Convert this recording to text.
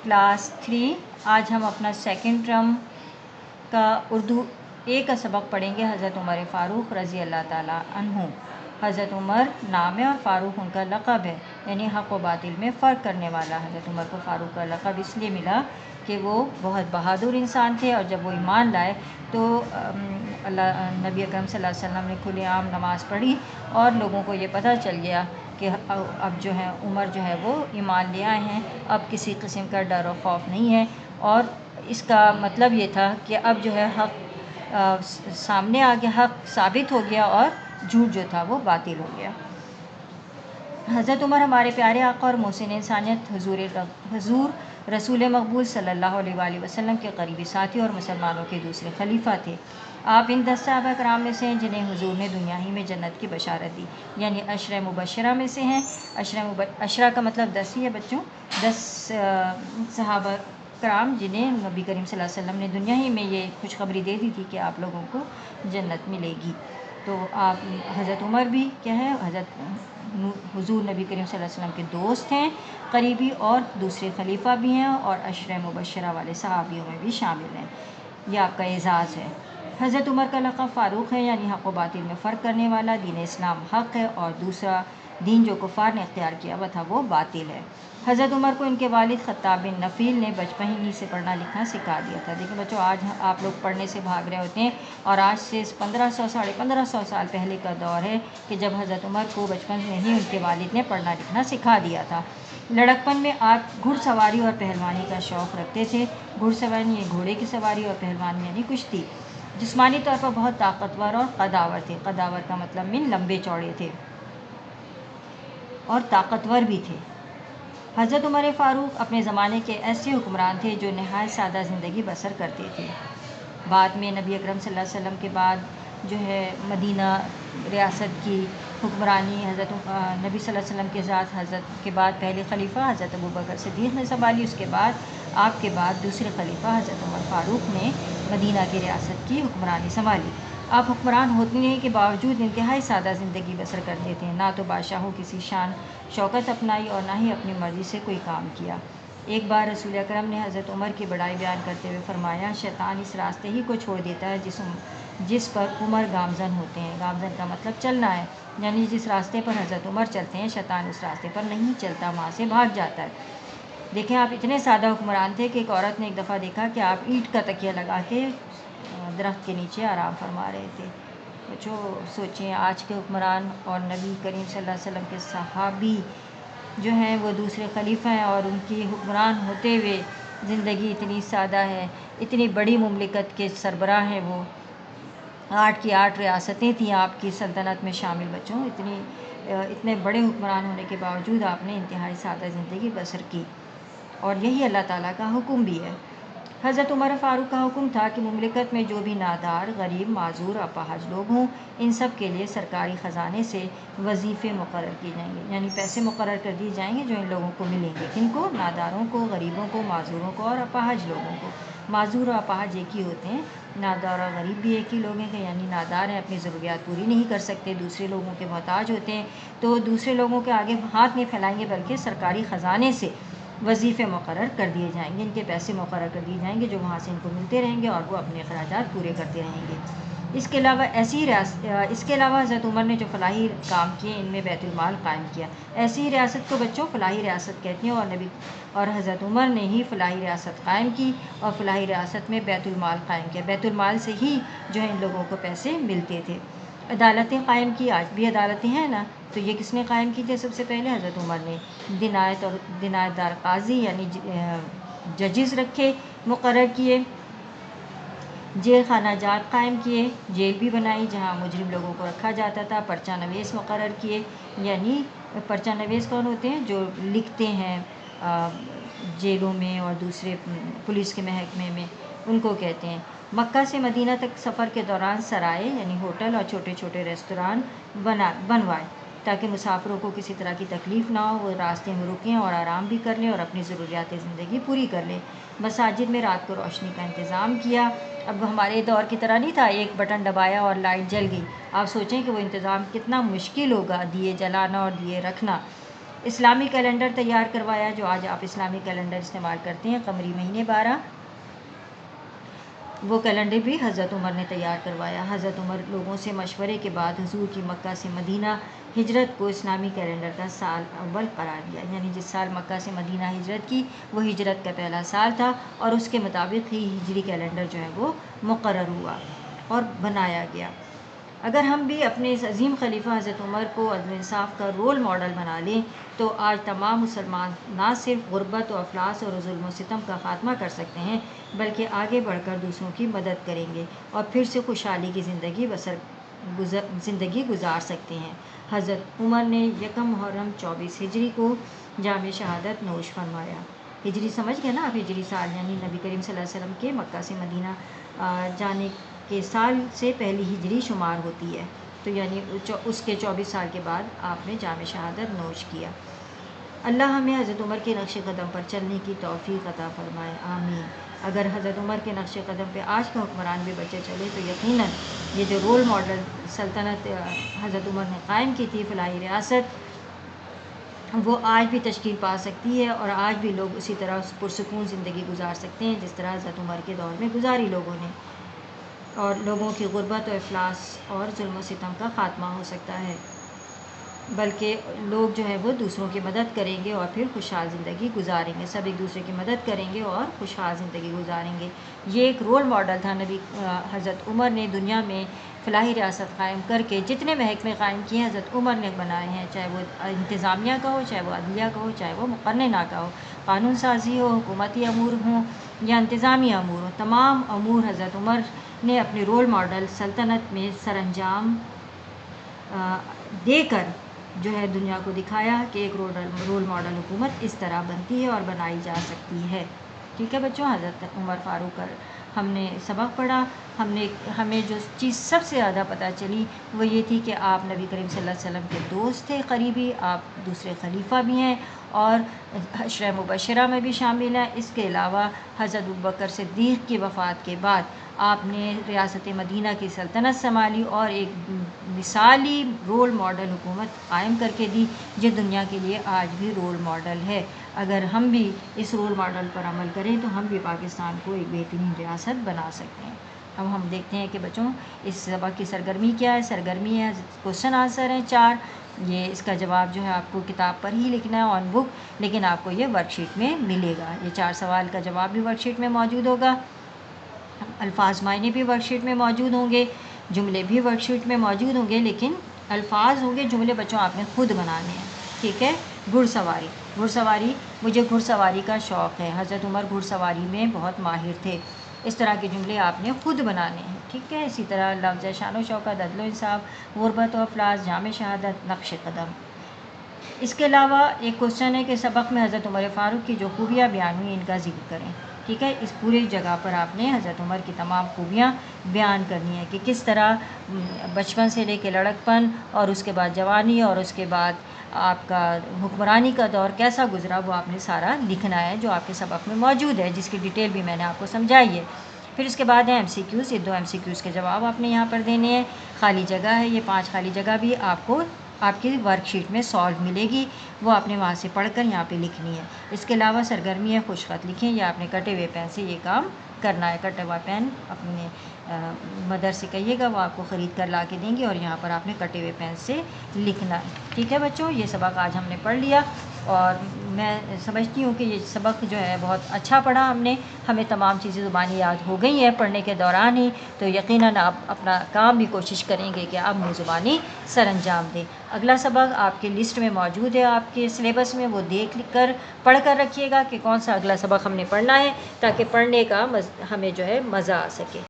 Class 3। आज हम अपना सेकंड टर्म का उर्दू ए का सबक पढ़ेंगे। हज़रत उमर फ़ारूक रज़ी अल्लाह ताला अन्हु। हज़रत उमर नाम है और फ़ारूक उनका लक़ब है, यानी हक़ व बातिल में फ़र्क करने वाला। हज़रत उमर को फ़ारूक का लक़ब इसलिए मिला कि वो बहुत बहादुर इंसान थे, और जब वो ईमान लाए तो नबी अकरम सल्लल्लाहु अलैहि वसल्लम ने खुलेआम नमाज़ पढ़ी और लोगों को ये पता चल गया कि अब जो है उमर जो है वो ईमान ले आए हैं, अब किसी किस्म का डर और ख़ौफ नहीं है। और इसका मतलब ये था कि अब जो है हक़ सामने आ गया, हक़ साबित हो गया और झूठ जो था वो बातिल हो गया। हज़रत उमर हमारे प्यारे आका और मोहसिन इंसानियत हुज़ूर रसूल मकबूल सल्लल्लाहु अलैहि वसल्लम के करीबी साथी और मुसलमानों के दूसरे खलीफा थे। आप इन 10 सहाबा कराम में से हैं जिन्हें हुज़ूर ने दुनिया ही में जन्नत की बशारत दी, यानी अशरा मुबशरा में से हैं। अशरा का मतलब 10 ही है बच्चों। 10 सहाबा कराम जिन्हें नबी करीम सल्लल्लाहु अलैहि वसल्लम ने दुनिया ही में ये खुशखबरी दे दी थी कि आप लोगों को जन्नत मिलेगी। तो आप हज़रत उमर भी क्या है, हुज़ूर नबी करीम सल्लल्लाहु अलैहि वसल्लम के दोस्त हैं, करीबी, और दूसरे खलीफा भी हैं, और अशरा मुबशरा वाले सहाबियों में भी शामिल हैं। यह आपका एजाज़ है। हज़रत उमर का लक़ब फ़ारूक है, यानी हक़ व बातिल में फ़र्क करने वाला। दीन इस्लाम हक़ है और दूसरा दीन जो कुफ़ार ने इख्तियार किया हुआ था वो बातिल है। हज़रत उमर को इनके वालिद ख़त्ताब बिन नफ़ील ने बचपन ही से पढ़ना लिखना सिखा दिया था। देखिए बच्चों, आज आप लोग पढ़ने से भाग रहे होते हैं, और आज से 1500 साढ़े 1500 साल पहले का दौर है कि जब हज़रत उमर को बचपन में ही उनके वालिद ने पढ़ना लिखना सिखा दिया था। लड़कपन में आप घुड़सवारी और पहलवानी का शौक़ रखते थे। घुड़सवारी घोड़े की सवारी और पहलवानी यानी कुश्ती। जिस्मानी तौर पर बहुत ताकतवर और कदावर थे। कदावर का मतलब मीन लंबे चौड़े थे और ताकतवर भी थे। हज़रत उमर फ़ारूक अपने ज़माने के ऐसे हुक्मरान थे जो नहायत सादा ज़िंदगी बसर करते थे। बाद में नबी अकरम सल्लल्लाहु अलैहि वसल्लम के बाद जो है मदीना रियासत की हुक्मरानी हज़रत नबी सल्लल्लाहु अलैहि वसल्लम के साथ हज़रत के बाद पहले खलीफा हज़रत अबू बकर सिद्दीक़ ने संभाली। उसके बाद आपके बाद दूसरे खलीफा हज़रत उमर फ़ारूक ने मदीना की रियासत की हुक्मरानी संभाली। आप हुक्मरान होने के बावजूद इंतहाई सादा ज़िंदगी बसर करते थे। ना तो बादशाहों किसी शान शौकत अपनाई और ना ही अपनी मर्ज़ी से कोई काम किया। एक बार रसूल अकरम ने हज़रत उमर की बड़ाई बयान करते हुए फरमाया, शैतान इस रास्ते ही को छोड़ देता है जिस पर उमर गामज़न होते हैं। गामज़न का मतलब चलना है, यानी जिस रास्ते पर हज़रत उमर चलते हैं शैतान उस रास्ते पर नहीं चलता, वहाँ से भाग जाता है। देखें, आप इतने सादा हुक्मरान थे कि एक औरत ने एक दफ़ा देखा कि आप ईंट का तकिया लगा के दरख्त के नीचे आराम फरमा रहे थे। बच्चों सोचें, आज के हुक्मरान और नबी करीम सल्लल्लाहु अलैहि वसल्लम के सहाबी जो हैं वो दूसरे खलीफा हैं, और उनकी हुक्मरान होते हुए ज़िंदगी इतनी सादा है। इतनी बड़ी मुमलिकत के सरबराह हैं वो। 8 की 8 रियासतें थीं आपकी सल्तनत में शामिल। बच्चों इतने बड़े हुक्मरान होने के बावजूद आपने इंतहाई सादा ज़िंदगी बसर की, और यही अल्लाह ताला का हुक्म भी है। हज़रत उमर फ़ारूक का हुक्म था कि मुमलिकत में जो भी नादार, गरीब, माजूर, अपाहज लोग हों, इन सब के लिए सरकारी ख़जाने से वजीफ़े मुकर्रर किए जाएंगे, यानी पैसे मुकर्रर कर दिए जाएंगे जो इन लोगों को मिलेंगे। किनको? नादारों को, गरीबों को, माजूरों को और अपाहज लोगों को। माजूर और अपाहज एक ही होते हैं, नादार और गरीब भी एक ही लोग हैं। यानी नादार हैं, अपनी ज़रूरियात पूरी नहीं कर सकते, दूसरे लोगों के मोहताज होते हैं, तो दूसरे लोगों के आगे हाथ नहीं फैलाएंगे, बल्कि सरकारी ख़जाने से वजीफ़े मुकर्रर कर दिए जाएंगे, इनके पैसे मुकर्रर कर दिए जाएंगे जो वहाँ से इनको मिलते रहेंगे, और वो अपने अखराजात पूरे करते रहेंगे। इसके अलावा हज़रत उमर ने जो फ़लाही काम किए, इनमें बैतुल माल कायम किया। ऐसी ही रियासत को बच्चों फ़लाही रियासत कहते हैं, और हज़रत उमर ने ही फ़लाही रियासत कायम की, और फ़लाही रियासत में बैतुल माल कायम किया। बैतुल माल से ही जो है इन लोगों को पैसे मिलते थे। अदालतें कायम की, आज भी अदालतें हैं ना, तो ये किसने कायम की थी? सबसे पहले हज़रत उमर ने। दिनायतदार काजी यानी जजेस रखे, मुकर्रर किए। जेल खाना जात कायम किए, जेल भी बनाई जहाँ मुजरिम लोगों को रखा जाता था। पर्चा नवीस मुकर्रर किए, यानी पर्चा नवीस कौन होते हैं? जो लिखते हैं जेलों में और दूसरे पुलिस के महकमे में, उनको कहते हैं। मक्का से मदीना तक सफ़र के दौरान सराय यानी होटल और छोटे छोटे रेस्तरां बनवाए ताकि मुसाफिरों को किसी तरह की तकलीफ़ ना हो, वो रास्ते में रुकें और आराम भी कर लें और अपनी ज़रूरियात ज़िंदगी पूरी कर लें। मसाजिद में रात को रोशनी का इंतज़ाम किया। अब हमारे दौर की तरह नहीं था एक बटन दबाया और लाइट जल गई। आप सोचें कि वो इंतज़ाम कितना मुश्किल होगा, दिए जलाना और दिए रखना। اسلامی کیلنڈر تیار کروایا، جو آج آپ اسلامی کیلنڈر استعمال کرتے ہیں، قمری مہینے 12، وہ کیلنڈر بھی حضرت عمر نے تیار کروایا۔ حضرت عمر لوگوں سے مشورے کے بعد حضور کی مکہ سے مدینہ ہجرت کو اسلامی کیلنڈر کا سال اول قرار دیا، یعنی جس سال مکہ سے مدینہ ہجرت کی وہ ہجرت کا پہلا سال تھا، اور اس کے مطابق ہی ہجری کیلنڈر جو ہے وہ مقرر ہوا اور بنایا گیا۔ اگر ہم بھی اپنے اس عظیم خلیفہ حضرت عمر کو عدل انصاف کا رول ماڈل بنا لیں تو آج تمام مسلمان نہ صرف غربت و افلاس اور ظلم و ستم کا خاتمہ کر سکتے ہیں، بلکہ آگے بڑھ کر دوسروں کی مدد کریں گے اور پھر سے خوشحالی کی زندگی گزار سکتے ہیں۔ حضرت عمر نے یکم محرم 24 ہجری کو جام شہادت نوش فرمایا۔ ہجری سمجھ گئے نا آپ، ہجری سال یعنی نبی کریم صلی اللہ علیہ وسلم کے مکہ سے مدینہ جانے کے سال سے پہلی ہجری شمار ہوتی ہے، تو یعنی اس کے 24 سال کے بعد آپ نے جام شہادت نوش کیا۔ اللہ ہمیں حضرت عمر کے نقش قدم پر چلنے کی توفیق عطا فرمائے، آمین۔ اگر حضرت عمر کے نقش قدم پہ آج کے حکمران بھی بچے چلے تو یقیناً یہ جو رول ماڈل سلطنت حضرت عمر نے قائم کی تھی، فلاحی ریاست، وہ آج بھی تشکیل پا سکتی ہے، اور آج بھی لوگ اسی طرح پرسکون زندگی گزار سکتے ہیں جس طرح حضرت عمر کے دور میں گزاری لوگوں نے، اور لوگوں کی غربت و افلاس اور ظلم و ستم کا خاتمہ ہو سکتا ہے، بلکہ لوگ جو ہے وہ دوسروں کی مدد کریں گے اور پھر خوشحال زندگی گزاریں گے، سب ایک دوسرے کی مدد کریں گے اور خوشحال زندگی گزاریں گے۔ یہ ایک رول ماڈل تھا نبی حضرت عمر نے دنیا میں فلاحی ریاست قائم کر کے جتنے محکمے قائم کیے ہیں حضرت عمر نے بنائے ہیں، چاہے وہ انتظامیہ کا ہو، چاہے وہ عدلیہ کا ہو، چاہے وہ مقننہ کا ہو، قانون سازی ہو، حکومتی امور ہوں یا انتظامی امور ہوں، تمام امور حضرت عمر نے اپنے رول ماڈل سلطنت میں سر انجام دے کر جو ہے دنیا کو دکھایا کہ ایک رول ماڈل حکومت اس طرح بنتی ہے اور بنائی جا سکتی ہے۔ ٹھیک ہے بچوں، حضرت عمر فاروق کا ہم نے سبق پڑھا، ہمیں جو چیز سب سے زیادہ پتہ چلی وہ یہ تھی کہ آپ نبی کریم صلی اللہ علیہ وسلم کے دوست تھے قریبی، آپ دوسرے خلیفہ بھی ہیں اور عشرہ مبشرہ میں بھی شامل ہیں۔ اس کے علاوہ حضرت ابوبکر صدیق کی وفات کے بعد آپ نے ریاست مدینہ کی سلطنت سنبھالی اور ایک مثالی رول ماڈل حکومت قائم کر کے دی جو دنیا کے لیے آج بھی رول ماڈل ہے۔ اگر ہم بھی اس رول ماڈل پر عمل کریں تو ہم بھی پاکستان کو ایک بہترین ریاست بنا سکتے ہیں۔ اب ہم دیکھتے ہیں کہ بچوں اس سبق کی سرگرمی کیا ہے۔ سرگرمی ہے کوشچن آنسر ہیں 4، یہ اس کا جواب جو ہے آپ کو کتاب پر ہی لکھنا ہے آن بک، لیکن آپ کو یہ ورک شیٹ میں ملے گا۔ یہ 4 سوال کا جواب بھی ورک شیٹ میں موجود ہوگا، الفاظ معنی بھی ورک شیٹ میں موجود ہوں گے، جملے بھی ورک شیٹ میں موجود ہوں گے، لیکن الفاظ ہوں گے، جملے بچوں آپ نے خود بنانے ہیں۔ ٹھیک ہے، گھڑ سواری، مجھے گھڑ سواری کا شوق ہے، حضرت عمر گھڑ سواری میں بہت ماہر تھے، اس طرح کے جملے آپ نے خود بنانے ہیں۔ ٹھیک ہے، اسی طرح لفظ شان و شوکت، عدل و انصاف، غربت و افلاس، جام شہادت، نقش قدم۔ اس کے علاوہ ایک کوشچن ہے کہ سبق میں حضرت عمر فاروق کی جو خوبیاں بیان ہوئی ان کا ذکر کریں۔ ٹھیک ہے، اس پوری جگہ پر آپ نے حضرت عمر کی تمام خوبیاں بیان کرنی ہیں کہ کس طرح بچپن سے لے کے لڑکپن اور اس کے بعد جوانی اور اس کے بعد آپ کا حکمرانی کا دور کیسا گزرا، وہ آپ نے سارا لکھنا ہے جو آپ کے سبق میں موجود ہے، جس کی ڈیٹیل بھی میں نے آپ کو سمجھائی ہے۔ پھر اس کے بعد ہے MCQs، یہ 2 MCQs کے جواب آپ نے یہاں پر دینے ہیں۔ خالی جگہ ہے، یہ 5 خالی جگہ بھی آپ کو آپ کی ورک شیٹ میں سالو ملے گی، وہ آپ نے وہاں سے پڑھ کر یہاں پہ لکھنی ہے۔ اس کے علاوہ سرگرمی ہے خوش خط لکھیں، یہ آپ نے کٹے ہوئے پین سے یہ کام کرنا ہے۔ کٹا ہوا پین اپنے مدر سے کہیے گا، وہ آپ کو خرید کر لا کے دیں گے، اور یہاں پر آپ نے کٹے ہوئے پین سے لکھنا ہے۔ ٹھیک ہے بچوں، یہ سبق آج ہم نے پڑھ لیا، اور میں سمجھتی ہوں کہ یہ سبق جو ہے بہت اچھا پڑھا ہم نے، ہمیں تمام چیزیں زبانی یاد ہو گئی ہیں پڑھنے کے دوران ہی، تو یقیناً آپ اپنا کام بھی کوشش کریں گے کہ آپ منہ زبانی سر انجام دیں۔ اگلا سبق آپ کے لسٹ میں موجود ہے، آپ کے سلیبس میں، وہ دیکھ کر پڑھ کر رکھیے گا کہ کون سا اگلا سبق ہم نے پڑھنا ہے، تاکہ پڑھنے کا ہمیں جو ہے مزہ آ سکے۔